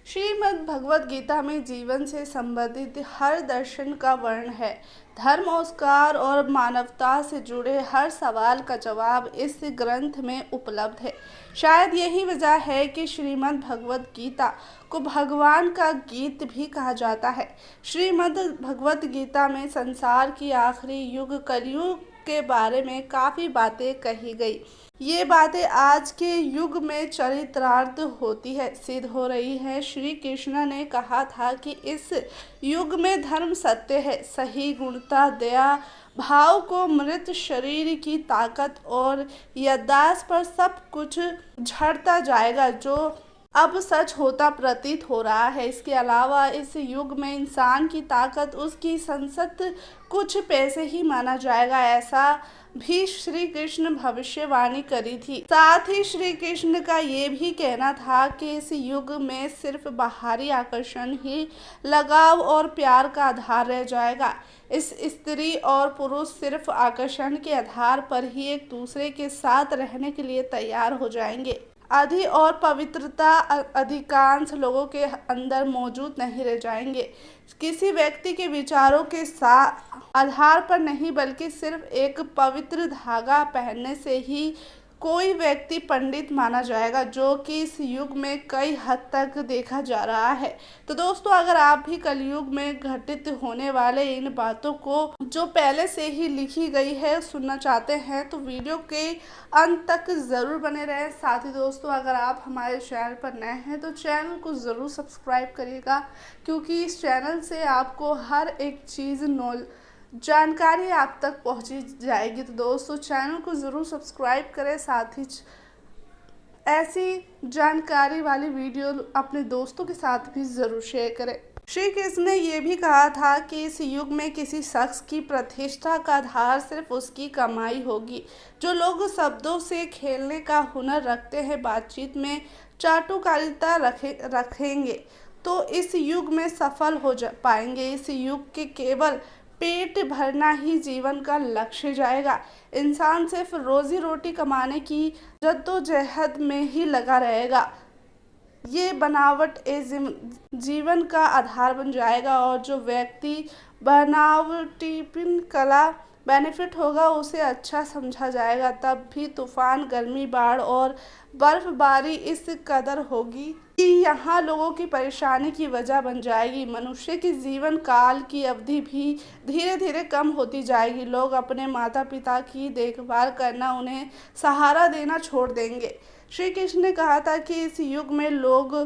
श्रीमद् भगवद गीता में जीवन से संबंधित हर दर्शन का वर्णन है। धर्म, संस्कार और मानवता से जुड़े हर सवाल का जवाब इस ग्रंथ में उपलब्ध है। शायद यही वजह है कि श्रीमद् भगवद गीता को भगवान का गीत भी कहा जाता है। श्रीमद् भगवद गीता में संसार की आखिरी युग कलयुग के बारे में काफ़ी बातें कही गई। ये बातें आज के युग में चरितार्थ होती है, सिद्ध हो रही है। श्री कृष्ण ने कहा था कि इस युग में धर्म सत्य है, सही गुणता, दया भाव को मृत शरीर की ताकत और याददाश्त पर सब कुछ झड़ता जाएगा जो अब सच होता प्रतीत हो रहा है। इसके अलावा इस युग में इंसान की ताकत, उसकी संसद कुछ पैसे ही माना जाएगा, ऐसा भी श्री कृष्ण भविष्यवाणी करी थी। साथ ही श्री कृष्ण का ये भी कहना था कि इस युग में सिर्फ बाहरी आकर्षण ही लगाव और प्यार का आधार रह जाएगा। इस स्त्री और पुरुष सिर्फ आकर्षण के आधार पर ही एक दूसरे के साथ रहने के लिए तैयार हो जाएंगे। आदि और पवित्रता अधिकांश लोगों के अंदर मौजूद नहीं रह जाएंगे। किसी व्यक्ति के विचारों के आधार पर नहीं, बल्कि सिर्फ एक पवित्र धागा पहनने से ही कोई व्यक्ति पंडित माना जाएगा, जो कि इस युग में कई हद तक देखा जा रहा है। तो दोस्तों, अगर आप भी कलयुग में घटित होने वाले इन बातों को जो पहले से ही लिखी गई है सुनना चाहते हैं तो वीडियो के अंत तक ज़रूर बने रहें। साथ ही दोस्तों, अगर आप हमारे चैनल पर नए हैं तो चैनल को ज़रूर सब्सक्राइब करिएगा, क्योंकि इस चैनल से आपको हर एक चीज़ जानकारी आप तक पहुंची जाएगी। तो दोस्तों, चैनल को ज़रूर सब्सक्राइब करें, साथ ही ऐसी जानकारी वाली वीडियो अपने दोस्तों के साथ भी ज़रूर शेयर करें। श्री कृष्ण ने यह भी कहा था कि इस युग में किसी शख्स की प्रतिष्ठा का आधार सिर्फ उसकी कमाई होगी। जो लोग शब्दों से खेलने का हुनर रखते हैं, बातचीत में चाटुकारिता रखेंगे तो इस युग में सफल हो पाएंगे। इस युग के केवल पेट भरना ही जीवन का लक्ष्य जाएगा। इंसान सिर्फ रोजी रोटी कमाने की जद्दोजहद में ही लगा रहेगा। ये बनावट जीवन का आधार बन जाएगा, और जो व्यक्ति बनावटीपन कला बेनिफिट होगा उसे अच्छा समझा जाएगा। तब भी तूफान, गर्मी, बाढ़ और बर्फबारी इस कदर होगी कि यहाँ लोगों की परेशानी की वजह बन जाएगी। मनुष्य की जीवन काल की अवधि भी धीरे धीरे कम होती जाएगी। लोग अपने माता पिता की देखभाल करना, उन्हें सहारा देना छोड़ देंगे। श्री कृष्ण ने कहा था कि इस युग में लोग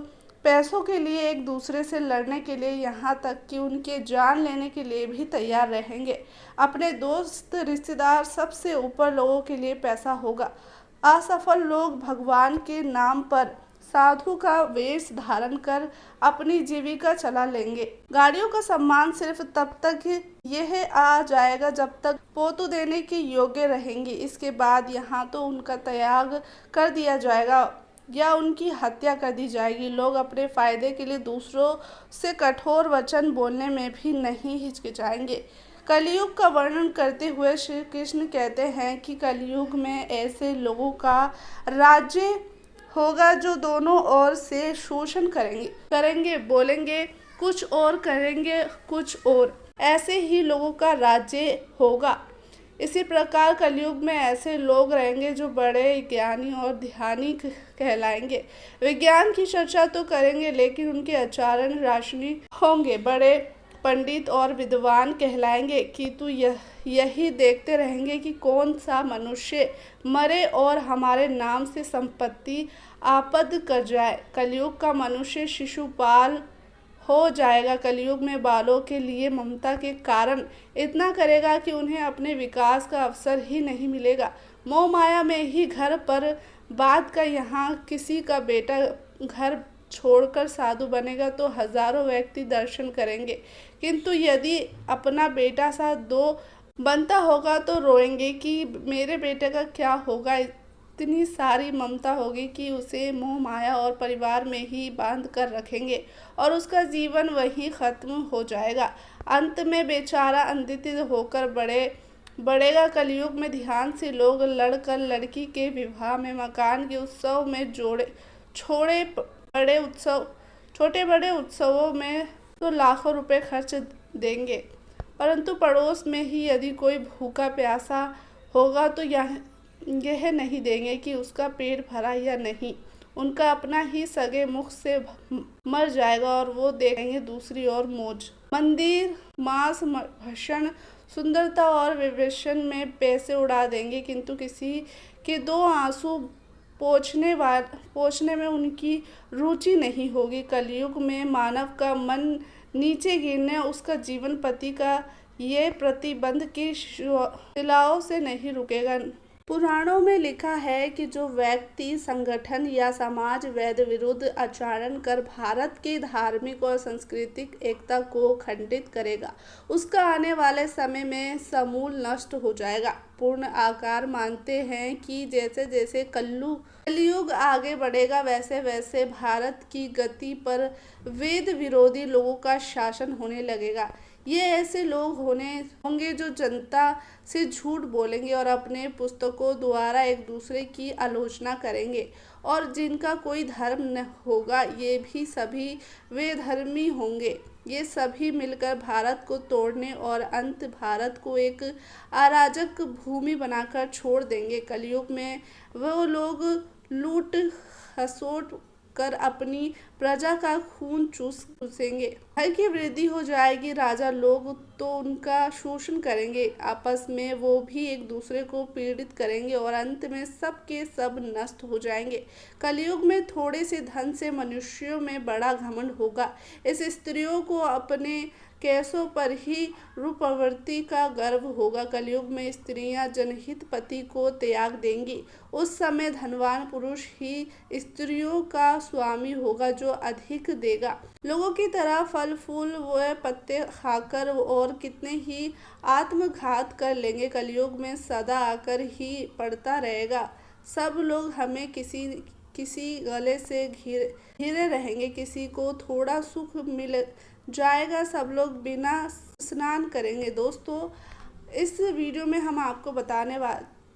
पैसों के लिए एक दूसरे से लड़ने के लिए, यहाँ तक कि उनके जान लेने के लिए भी तैयार रहेंगे। अपने दोस्त, रिश्तेदार, सबसे ऊपर लोगों के लिए पैसा होगा। असफल लोग भगवान के नाम पर साधु का वेश धारण कर अपनी जीविका चला लेंगे। गाड़ियों का सम्मान सिर्फ तब तक यह आ जाएगा जब तक पोतू देने के योग्य रहेंगी। इसके बाद यहाँ तो उनका त्याग कर दिया जाएगा या उनकी हत्या कर दी जाएगी। लोग अपने फायदे के लिए दूसरों से कठोर वचन बोलने में भी नहीं हिचकिचाएंगे। कलयुग का वर्णन करते हुए श्री कृष्ण कहते हैं कि कलयुग में ऐसे लोगों का राज्य होगा जो दोनों ओर से शोषण करेंगे, बोलेंगे कुछ और करेंगे कुछ और। ऐसे ही लोगों का राज्य होगा। इसी प्रकार कलयुग में ऐसे लोग रहेंगे जो बड़े ज्ञानी और ध्यानी कहलाएंगे। विज्ञान की चर्चा तो करेंगे, लेकिन उनके आचरण राशनिक होंगे। बड़े पंडित और विद्वान कहलाएंगे, किंतु यही देखते रहेंगे कि कौन सा मनुष्य मरे और हमारे नाम से संपत्ति आपद कर जाए। कलयुग का मनुष्य शिशुपाल हो जाएगा। कलयुग में बालों के लिए ममता के कारण इतना करेगा कि उन्हें अपने विकास का अवसर ही नहीं मिलेगा। मोह माया में ही घर पर बात का यहाँ किसी का बेटा घर छोड़कर साधु बनेगा तो हजारों व्यक्ति दर्शन करेंगे, किंतु यदि अपना बेटा सा दो बनता होगा तो रोएंगे कि मेरे बेटे का क्या होगा। इतनी सारी ममता होगी कि उसे मोह माया और परिवार में ही बांध कर रखेंगे और उसका जीवन वहीं खत्म हो जाएगा। अंत में बेचारा अंधित होकर बढ़ेगा। कलयुग में ध्यान से लोग लड़कर लड़की के विवाह में, मकान के उत्सव में, छोटे बड़े उत्सवों में तो लाखों रुपए खर्च देंगे, परंतु पड़ोस में ही यदि कोई भूखा प्यासा होगा तो यह नहीं देंगे कि उसका पेट भरा या नहीं। उनका अपना ही सगे मुख से मर जाएगा और वो देखेंगे दूसरी ओर मौज। मंदिर, मांस भक्षण, सुंदरता और विवेचन में पैसे उड़ा देंगे, किंतु किसी के दो आंसू पोंछने में उनकी रुचि नहीं होगी। कलयुग में मानव का मन नीचे गिरने, उसका जीवन पति का ये प्रतिबंध की शिलाओं से नहीं रुकेगा। पुराणों में लिखा है कि जो व्यक्ति, संगठन या समाज वेद विरुद्ध आचरण कर भारत की धार्मिक और सांस्कृतिक एकता को खंडित करेगा, उसका आने वाले समय में समूल नष्ट हो जाएगा। पूर्ण आकार मानते हैं कि जैसे जैसे कलयुग आगे बढ़ेगा वैसे वैसे भारत की गति पर वेद विरोधी लोगों का शासन होने लगेगा। ये ऐसे लोग होंगे जो जनता से झूठ बोलेंगे और अपने पुस्तकों द्वारा एक दूसरे की आलोचना करेंगे, और जिनका कोई धर्म न होगा ये भी सभी वे धर्मी होंगे। ये सभी मिलकर भारत को तोड़ने और अंत भारत को एक अराजक भूमि बनाकर छोड़ देंगे। कलयुग में वो लोग लूट खसोट कर अपनी प्रजा का खून चूसेंगे। भय की वृद्धि हो जाएगी। राजा लोग तो उनका शोषण करेंगे, आपस में वो भी एक दूसरे को पीड़ित करेंगे और अंत में सब के सब नष्ट हो जाएंगे। कलयुग में थोड़े से धन से मनुष्यों में बड़ा घमंड होगा। इस स्त्रियों को अपने केसों पर ही रूपवती का गर्व होगा। कलयुग में स्त्रियां जनहित पति को त्याग देंगी। उस समय धनवान पुरुष ही स्त्रियों का स्वामी होगा जो अधिक देगा। लोगों की तरह फल फूल व पत्ते खाकर और कितने ही आत्मघात कर लेंगे। कलयुग में सदा आकर ही पड़ता रहेगा। सब लोग हमें किसी गले से घिरे रहेंगे, किसी को थोड़ा सुख मिल जाएगा, सब लोग बिना स्नान करेंगे। दोस्तों, इस वीडियो में हम आपको बताने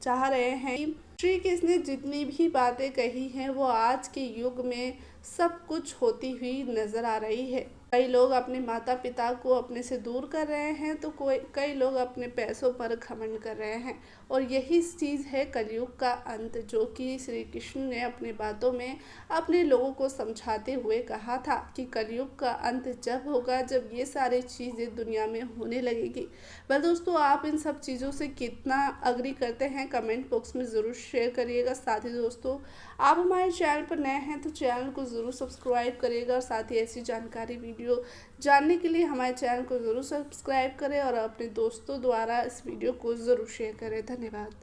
चाह रहे हैं कि श्री कृष्ण ने जितनी भी बातें कही हैं वो आज के युग में सब कुछ होती हुई नजर आ रही है। कई लोग अपने माता पिता को अपने से दूर कर रहे हैं तो कई लोग अपने पैसों पर घमंड कर रहे हैं, और यही चीज़ है कलयुग का अंत, जो कि श्री कृष्ण ने अपनी बातों में अपने लोगों को समझाते हुए कहा था कि कलयुग का अंत जब होगा जब ये सारी चीज़ें दुनिया में होने लगेगी। वह दोस्तों, आप इन सब चीज़ों से कितना अग्री करते हैं कमेंट बॉक्स में ज़रूर शेयर करिएगा। साथ ही दोस्तों, आप हमारे चैनल पर नए हैं तो चैनल को ज़रूर सब्सक्राइब करिएगा, और साथ ही ऐसी जानकारी वीडियो जानने के लिए हमारे चैनल को ज़रूर सब्सक्राइब करें और अपने दोस्तों द्वारा इस वीडियो को ज़रूर शेयर करें। धन्यवाद।